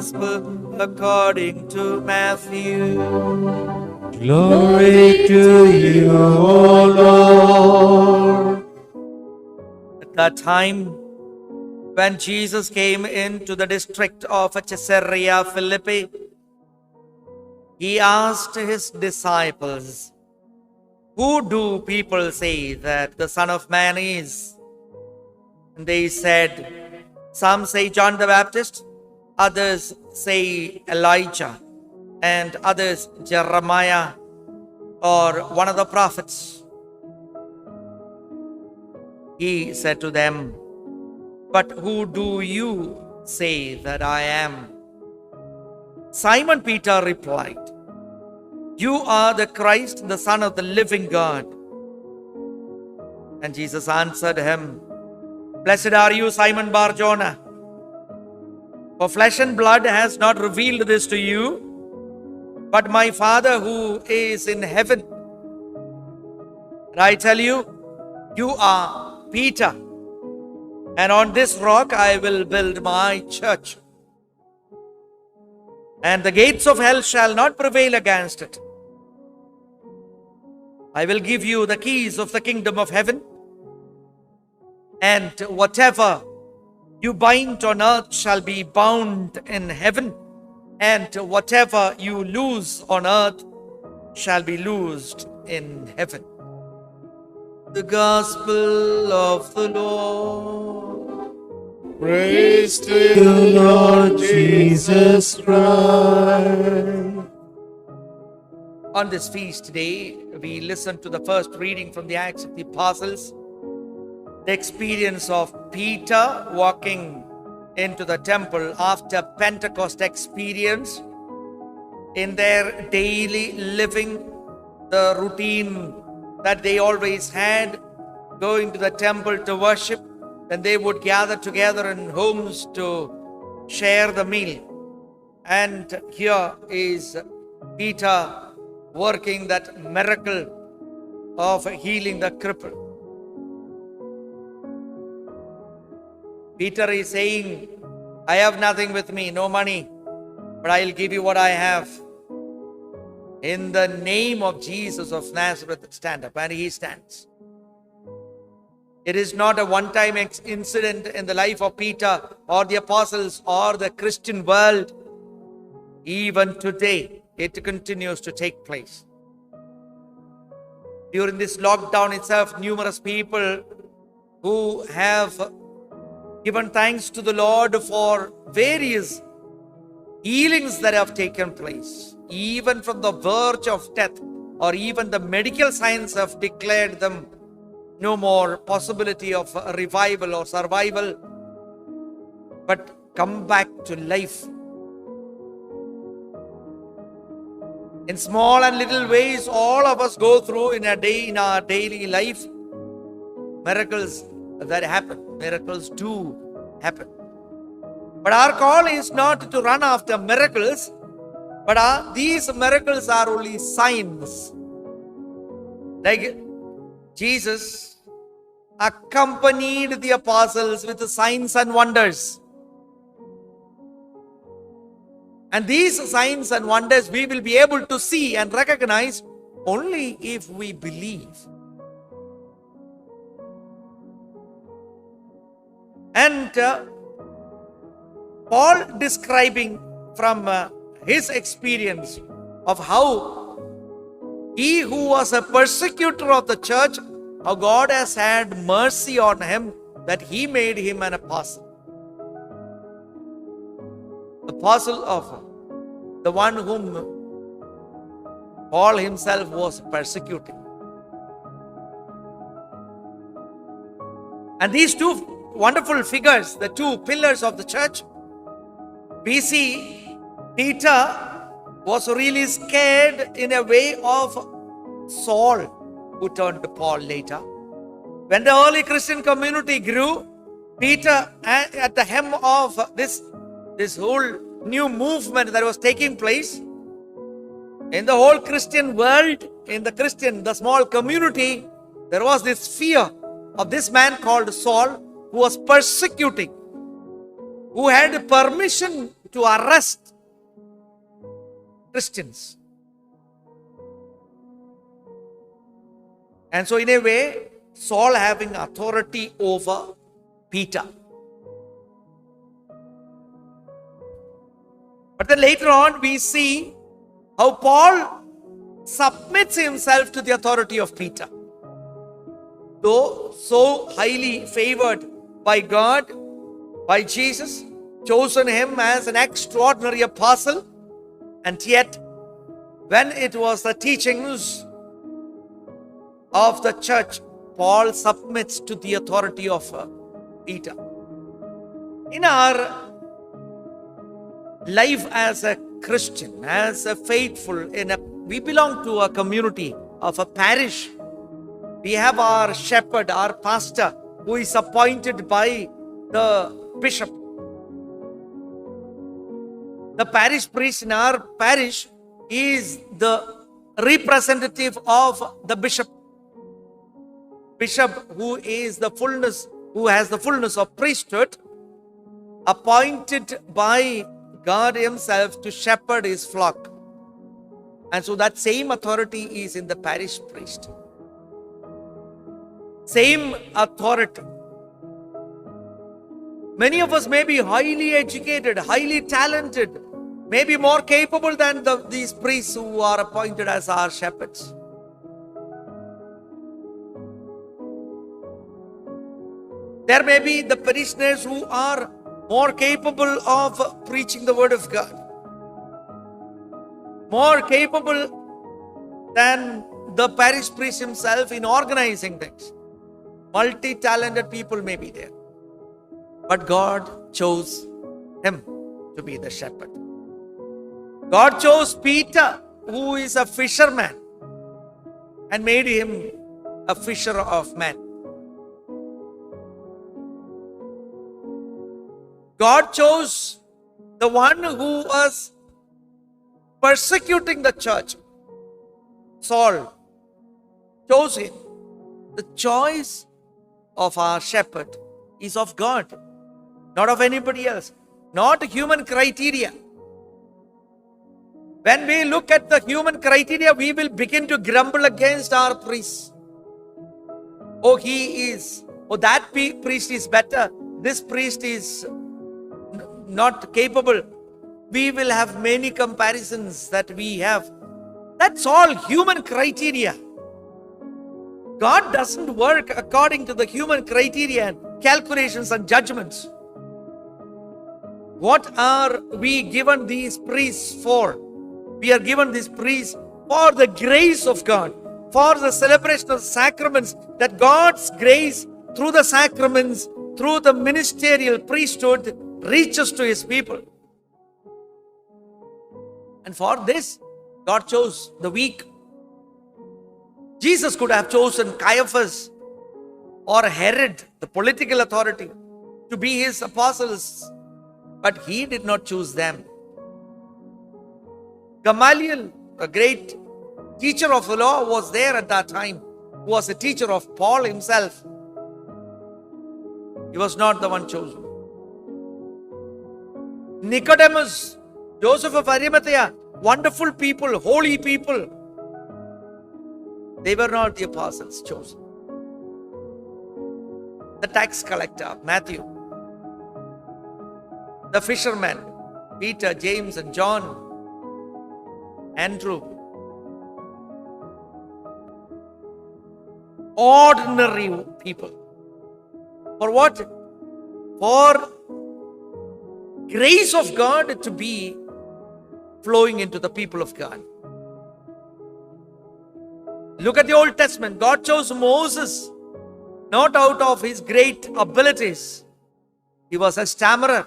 Gospel according to Matthew. Glory to you, O Lord. At that time, when Jesus came into the district of Caesarea Philippi, he asked his disciples, "Who do people say that the Son of Man is?" And they said, "Some say John the Baptist, others say Elijah, and others Jeremiah or one of the prophets." He said to them, "But who do you say that I am?" Simon Peter replied, "You are the Christ, the Son of the living God." And Jesus answered him, "Blessed are you, Simon Bar-Jonah, for flesh and blood has not revealed this to you, but my Father who is in heaven. And I tell you, you are Peter, and on this rock I will build my church, and the gates of hell shall not prevail against it. I will give you the keys of the kingdom of heaven, and whatever you bind on earth shall be bound in heaven, and whatever you loose on earth shall be loosed in heaven." The Gospel of the Lord. Praise to you, Lord Jesus Christ. On this feast day, we listen to the first reading from the Acts of the Apostles, the experience of Peter walking into the temple after Pentecost experience. In their daily living, the routine that they always had, going to the temple to worship, then they would gather together in homes to share the meal. And here is Peter working that miracle of healing the cripple. Peter is saying, "I have nothing with me, no money, but I'll give you what I have. In the name of Jesus of Nazareth, stand up." And he stands. It is not a one-time incident in the life of Peter or the apostles or the Christian world. Even today, it continues to take place. During this lockdown itself, numerous people who have given thanks to the Lord for various healings that have taken place, even from the verge of death, or even the medical science have declared them no more possibility of a revival or survival, but come back to life. In small and little ways, all of us go through in our daily life miracles that happen. Miracles do happen. But our call is not to run after miracles, but these miracles are only signs. Like Jesus accompanied the apostles with signs and wonders. And these signs and wonders we will be able to see and recognize only if we believe. And Paul describing from his experience of how he who was a persecutor of the church, how God has had mercy on him that he made him an apostle. Apostle of the one whom Paul himself was persecuting. And these two wonderful figures, the two pillars of the church, we see Peter was really scared in a way of Saul, who turned to Paul later. When the early Christian community grew, Peter, at the hem of this whole new movement that was taking place in the whole Christian world, in the small community, there was this fear of this man called Saul, who was persecuting, who had permission to arrest Christians. And so in a way, Saul having authority over Peter. But then later on we see how Paul submits himself to the authority of Peter. Though so highly favored by God, by Jesus, chosen him as an extraordinary apostle, and yet when it was the teachings of the church, Paul submits to the authority of Peter. In our life as a Christian, as a faithful, we belong to a community of a parish. We have our shepherd, our pastor, who is appointed by the bishop. The parish priest in our parish is the representative of the bishop. Bishop, who has the fullness of priesthood, appointed by God himself to shepherd his flock. And so that same authority is in the parish priest. Same authority. Many of us may be highly educated, highly talented, maybe more capable than these priests who are appointed as our shepherds. There may be the parishioners who are more capable of preaching the word of God, more capable than the parish priest himself in organizing things. Multi-talented people may be there. But God chose him to be the shepherd. God chose Peter, who is a fisherman, and made him a fisher of men. God chose the one who was persecuting the church. Saul chose him. The choice of our shepherd is of God, not of anybody else, not human criteria. When we look at the human criteria, we will begin to grumble against our priests. Oh, that priest is better. This priest is not capable. We will have many comparisons that we have. That's all human criteria. God doesn't work according to the human criteria and calculations and judgments. What are we given these priests for? We are given these priests for the grace of God, for the celebration of sacraments, that God's grace through the sacraments, through the ministerial priesthood, reaches to his people. And for this, God chose the weak. Jesus could have chosen Caiaphas or Herod, the political authority, to be his apostles, but he did not choose them. Gamaliel, a great teacher of the law, was there at that time, who was a teacher of Paul himself. He was not the one chosen. Nicodemus, Joseph of Arimathea, wonderful people, holy people. They were not the apostles chosen. The tax collector, Matthew. The fishermen, Peter, James, and John. Andrew. Ordinary people. For what? For grace of God to be flowing into the people of God. Look at the Old Testament. God chose Moses not out of his great abilities. He was a stammerer.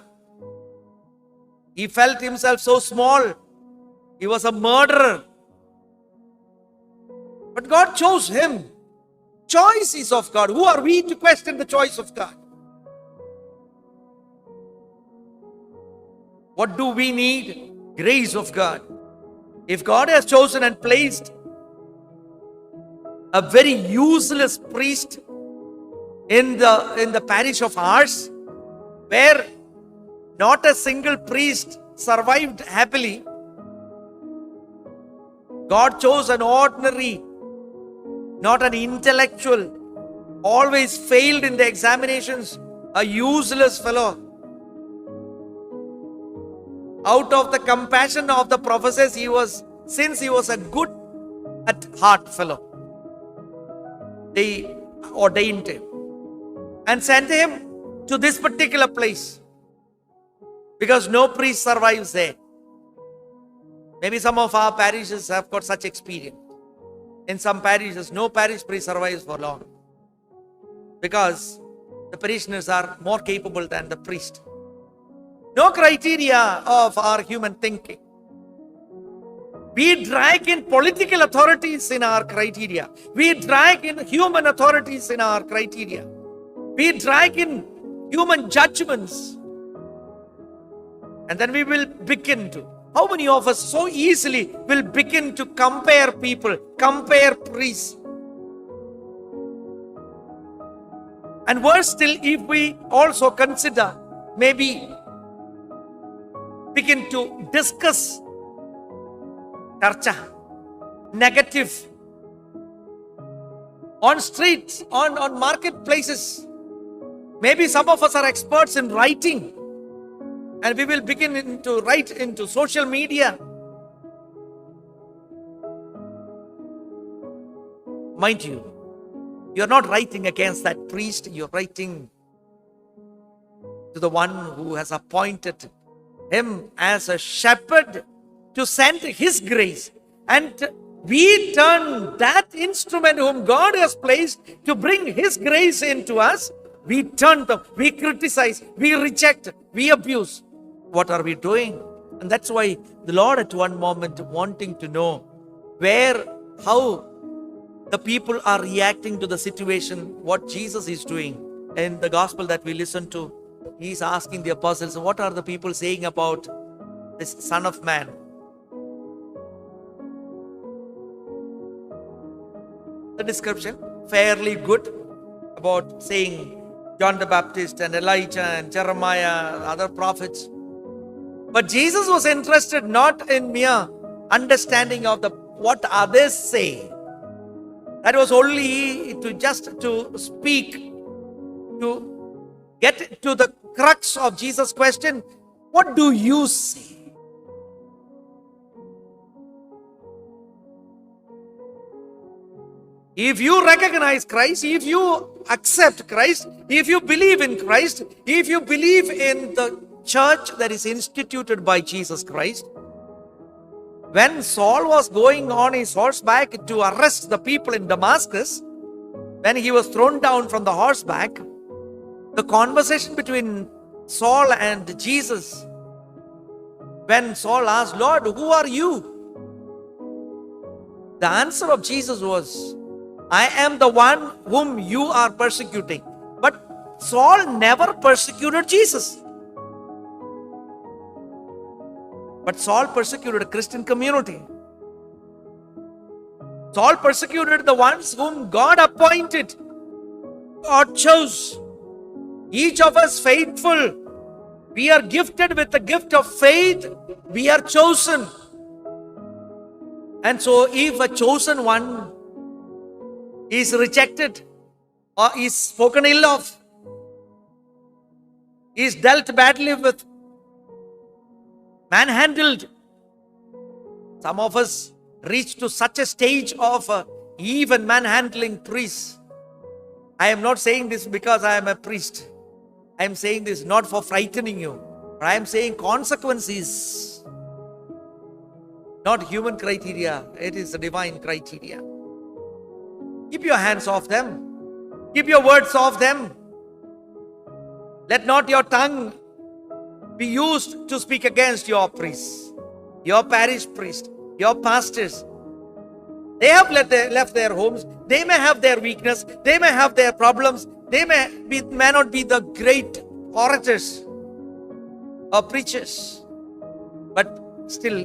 He felt himself so small. He was a murderer. But God chose him. Choice is of God. Who are we to question the choice of God? What do we need? Grace of God. If God has chosen and placed a very useless priest in the parish of ours, where not a single priest survived happily. God chose an ordinary, not an intellectual, always failed in the examinations, a useless fellow. Out of the compassion of the professors, since he was a good at heart fellow, they ordained him and sent him to this particular place, because no priest survives there. Maybe some of our parishes have got such experience. In some parishes, no parish priest survives for long, because the parishioners are more capable than the priest. No criteria of our human thinking. We drag in political authorities in our criteria. We drag in human authorities in our criteria. We drag in human judgments. And then we will begin to. How many of us so easily will begin to compare people, compare priests? And worse still, if we also consider, maybe begin to discuss negative on streets, on marketplaces. Maybe some of us are experts in writing, and we will begin to write into social media. Mind you, you're not writing against that priest, you're writing to the one who has appointed him as a shepherd to send his grace. And we turn that instrument whom God has placed to bring his grace into us, we turn them, we criticize, we reject, we abuse. What are we doing? And that's why the Lord at one moment wanting to know how the people are reacting to the situation, what Jesus is doing. In the gospel that we listen to, he's asking the apostles, what are the people saying about this Son of Man? The description, fairly good, about saying John the Baptist and Elijah and Jeremiah, other prophets. But Jesus was interested not in mere understanding of what others say. That was only to speak, to get to the crux of Jesus' question. What do you say? If you recognize Christ, if you accept Christ, if you believe in Christ, if you believe in the church that is instituted by Jesus Christ, when Saul was going on his horseback to arrest the people in Damascus, when he was thrown down from the horseback, the conversation between Saul and Jesus, when Saul asked, Lord, who are you? The answer of Jesus was, I am the one whom you are persecuting. But Saul never persecuted Jesus. But Saul persecuted a Christian community. Saul persecuted the ones whom God appointed, God chose. Each of us faithful. We are gifted with the gift of faith. We are chosen. And so if a chosen one is rejected or is spoken ill of, is dealt badly with, manhandled. Some of us reach to such a stage of even manhandling priests. I am not saying this because I am a priest. I am saying this not for frightening you, but I am saying consequences. Not human criteria, it is a divine criteria. Keep your hands off them. Keep your words off them. Let not your tongue be used to speak against your priests, your parish priest, your pastors. They have left their homes. They may have their weakness. They may have their problems. They may not be the great orators or preachers. But still,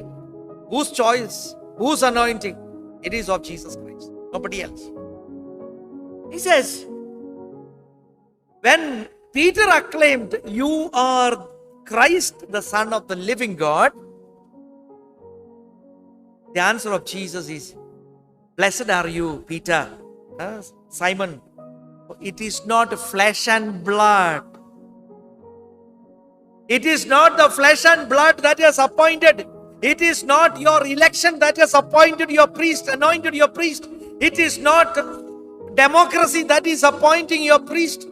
whose choice, whose anointing? It is of Jesus Christ, nobody else. He says, when Peter acclaimed, you are Christ, the Son of the living God, the answer of Jesus is, blessed are you, Peter, Simon. It is not flesh and blood. It is not the flesh and blood that has appointed. It is not your election that has appointed your priest, anointed your priest. It is not democracy that is appointing your priest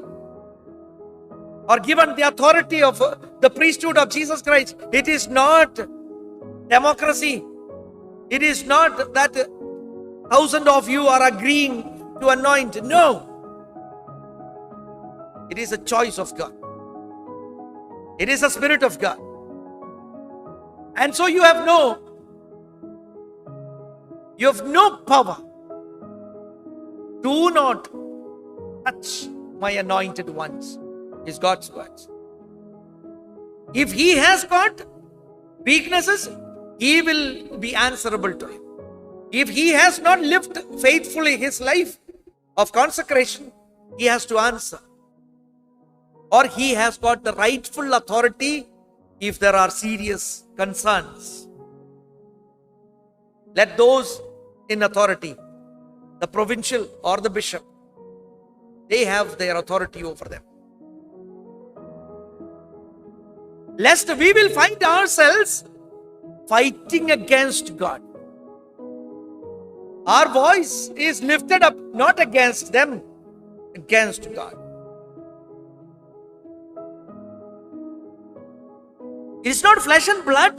or given the authority of the priesthood of Jesus Christ. It is not democracy. It is not that 1,000 of you are agreeing to anoint. No. It is a choice of God. It is the Spirit of God. And so you have no power. Do not touch my anointed ones, is God's words. If he has got weaknesses, he will be answerable to him. If he has not lived faithfully his life of consecration, he has to answer. Or he has got the rightful authority if there are serious concerns. Let those in authority, the provincial or the bishop, they have their authority over them. Lest we will find ourselves fighting against God. Our voice is lifted up not against them, against God. It is not flesh and blood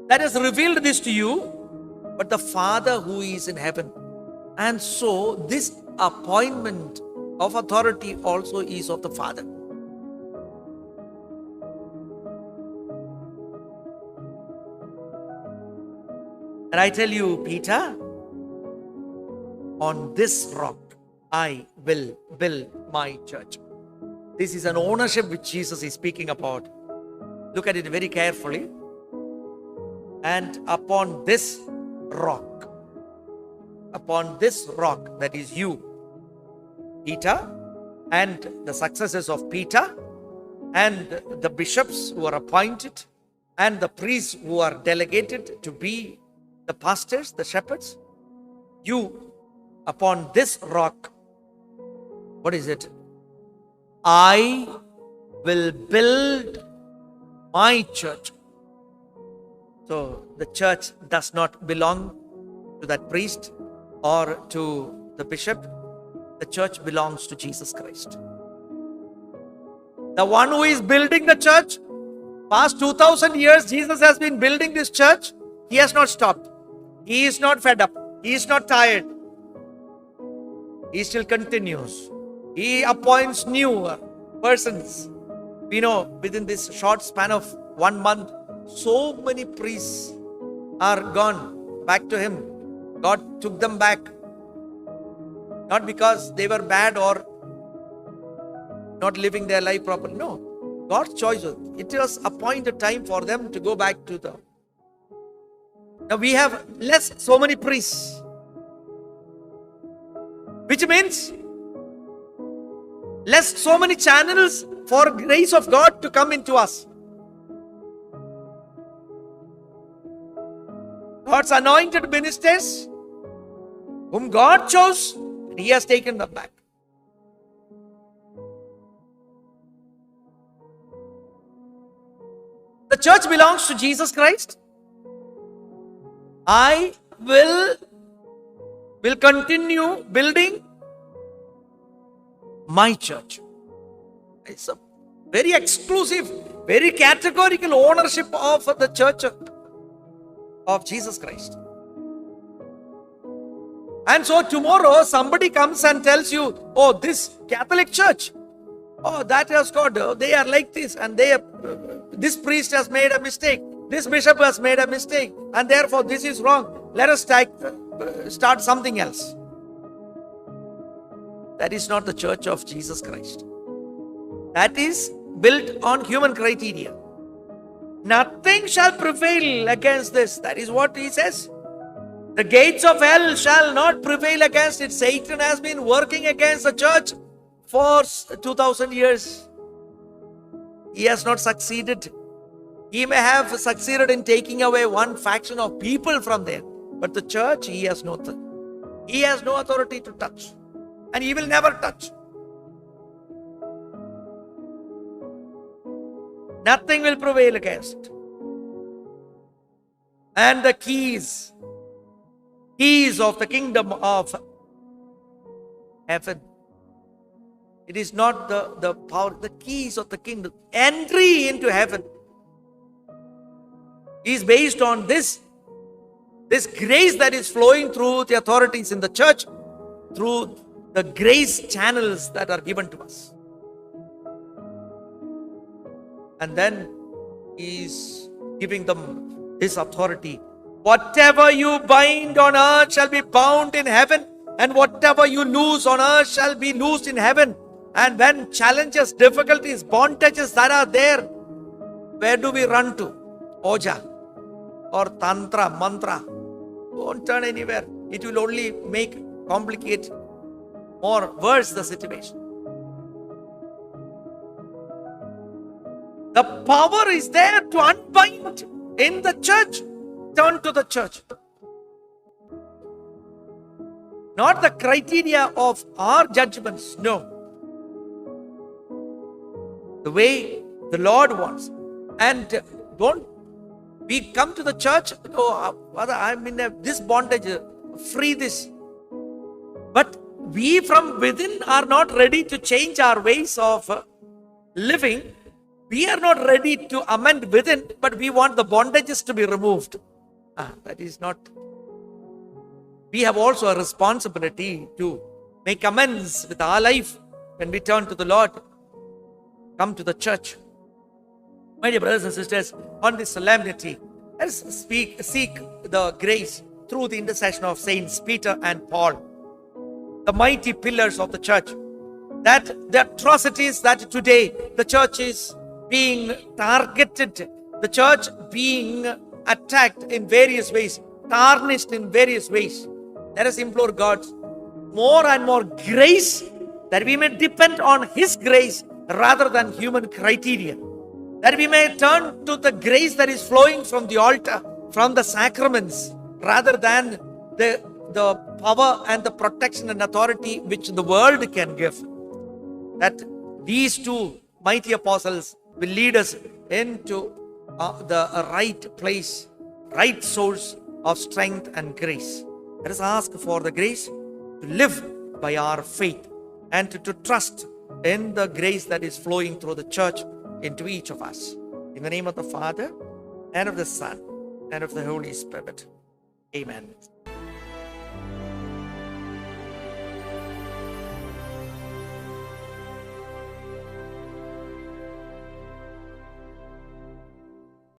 that has revealed this to you, but the Father who is in heaven. And so this appointment of authority also is of the Father. And I tell you, Peter, on this rock I will build my church. This is an ownership which Jesus is speaking about. Look at it very carefully. And upon this rock, that is you, Peter, and the successors of Peter, and the bishops who are appointed, and the priests who are delegated to be the pastors, the shepherds, you, upon this rock, what is it? I will build my church. So the church does not belong to that priest or to the bishop. The church belongs to Jesus Christ. The one who is building the church, past 2000 years, Jesus has been building this church. He has not stopped. He is not fed up. He is not tired. He still continues. He appoints new persons. We know within this short span of 1 month, so many priests are gone back to him. God took them back. Not because they were bad or not living their life properly. No. God's choice. It was appointed time for them to go back to the... Now we have so many priests. Which means less so many channels for grace of God to come into us. God's anointed ministers, whom God chose, and He has taken them back. The church belongs to Jesus Christ. I will continue building my church. It's a very exclusive, very categorical ownership of the church of Jesus Christ. And so tomorrow somebody comes and tells you, oh, this Catholic church, oh, that has got, they are like this, and this priest has made a mistake, this bishop has made a mistake, and therefore this is wrong. Let us start something else. That is not the church of Jesus Christ. That is built on human criteria. Nothing shall prevail against this. That is what he says. The gates of hell shall not prevail against it. Satan has been working against the church for 2000 years. He has not succeeded. He may have succeeded in taking away one faction of people from there. But the church, he has no authority to touch. And he will never touch. Nothing will prevail against. And the keys of the kingdom of heaven. It is not the power, the keys of the kingdom. Entry into heaven is based on this grace that is flowing through the authorities in the church, through the grace channels that are given to us. And then he is giving them this authority. Whatever you bind on earth shall be bound in heaven, and whatever you loose on earth shall be loosed in heaven. And when challenges, difficulties, bondages that are there, where do we run to? Oja or tantra, mantra. Don't turn anywhere. It will only complicate worse the situation. The power is there to unbind in the church. Turn to the church. Not the criteria of our judgments. No. The way the Lord wants. And we come to the church, Father, I'm in this bondage, free this. But we from within are not ready to change our ways of living. We are not ready to amend within, but we want the bondages to be removed. That is not. We have also a responsibility to make amends with our life when we turn to the Lord. Come to the church. My dear brothers and sisters, on this solemnity, let us seek the grace through the intercession of Saints Peter and Paul, the mighty pillars of the church, that the atrocities that today the church is being targeted, the church being attacked in various ways, tarnished in various ways. Let us implore God more and more grace, that we may depend on His grace rather than human criteria. That we may turn to the grace that is flowing from the altar, from the sacraments, rather than the power and the protection and authority which the world can give. That these two mighty apostles will lead us into the right place, right source of strength and grace. Let us ask for the grace to live by our faith and to trust in the grace that is flowing through the church into each of us. In the name of the Father, and of the Son, and of the Holy Spirit. Amen.